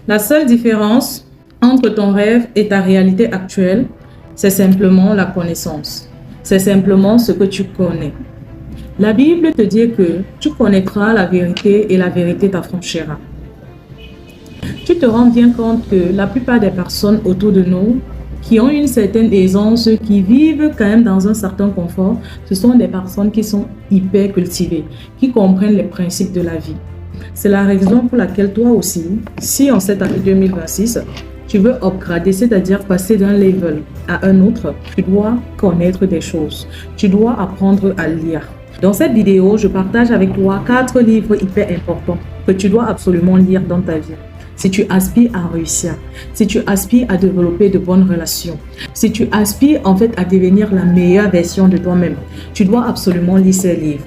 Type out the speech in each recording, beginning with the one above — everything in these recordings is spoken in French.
La seule différence entre ton rêve et ta réalité actuelle, c'est simplement la connaissance. C'est simplement ce que tu connais. La Bible te dit que tu connaîtras la vérité et la vérité t'affranchira. Tu te rends bien compte que la plupart des personnes autour de nous qui ont une certaine aisance, qui vivent quand même dans un certain confort, ce sont des personnes qui sont hyper cultivées, qui comprennent les principes de la vie. C'est la raison pour laquelle toi aussi, si en cette année 2026, tu veux upgrader, c'est-à-dire passer d'un level à un autre, tu dois connaître des choses. Tu dois apprendre à lire. Dans cette vidéo, je partage avec toi 4 livres hyper importants que tu dois absolument lire dans ta vie. Si tu aspires à réussir, si tu aspires à développer de bonnes relations, si tu aspires en fait à devenir la meilleure version de toi-même, tu dois absolument lire ces livres.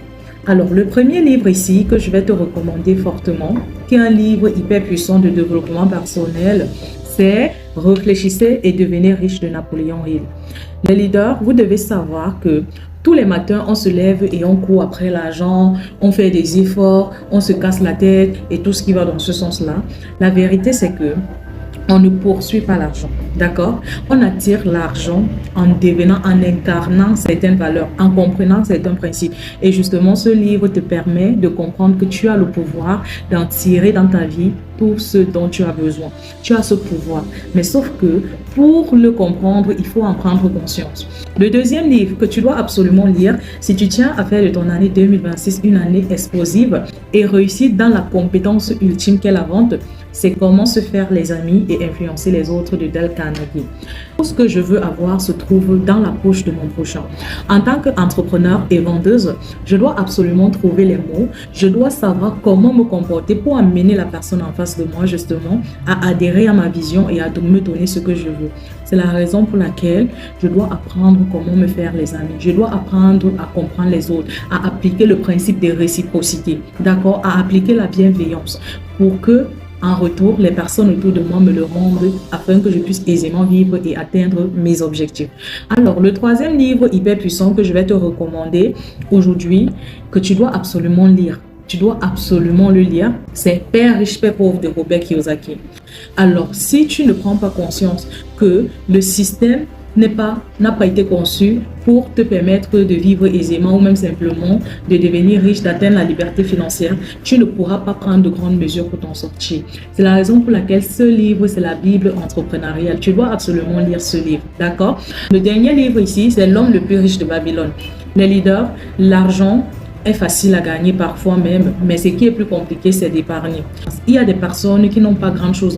Alors, le premier livre ici que je vais te recommander fortement, qui est un livre hyper puissant de développement personnel, c'est « Réfléchissez et devenez riche » de Napoléon Hill. Les leaders, vous devez savoir que tous les matins, on se lève et on court après l'argent, on fait des efforts, on se casse la tête et tout ce qui va dans ce sens-là. La vérité, c'est que on ne poursuit pas l'argent, d'accord? On attire l'argent en devenant, en incarnant certaines valeurs, en comprenant certains principes. Et justement, ce livre te permet de comprendre que tu as le pouvoir d'en tirer dans ta vie tout ce dont tu as besoin. Tu as ce pouvoir. Mais sauf que pour le comprendre, il faut en prendre conscience. Le deuxième livre que tu dois absolument lire, si tu tiens à faire de ton année 2026 une année explosive et réussir dans la compétence ultime qu'est la vente, c'est Comment se faire les amis et influencer les autres de Dale Carnegie. Tout ce que je veux avoir se trouve dans la poche de mon prochain. En tant qu'entrepreneur et vendeuse, je dois absolument trouver les mots. Je dois savoir comment me comporter pour amener la personne en face de moi justement à adhérer à ma vision et à me donner ce que je veux. C'est la raison pour laquelle je dois apprendre comment me faire les amis. Je dois apprendre à comprendre les autres, à appliquer le principe de réciprocité, d'accord, à appliquer la bienveillance pour que en retour, les personnes autour de moi me le rendent afin que je puisse aisément vivre et atteindre mes objectifs. Alors, le troisième livre hyper puissant que je vais te recommander aujourd'hui, que tu dois absolument lire, tu dois absolument le lire, c'est Père riche, Père pauvre de Robert Kiyosaki. Alors, si tu ne prends pas conscience que le système n'a pas été conçu pour te permettre de vivre aisément ou même simplement de devenir riche, d'atteindre la liberté financière, tu ne pourras pas prendre de grandes mesures pour t'en sortir. C'est la raison pour laquelle ce livre, c'est la Bible entrepreneuriale. Tu dois absolument lire ce livre, d'accord? Le dernier livre ici, c'est L'homme le plus riche de Babylone. Les leaders, l'argent est facile à gagner parfois même, mais ce qui est plus compliqué, c'est d'épargner. Il y a des personnes qui n'ont pas grand-chose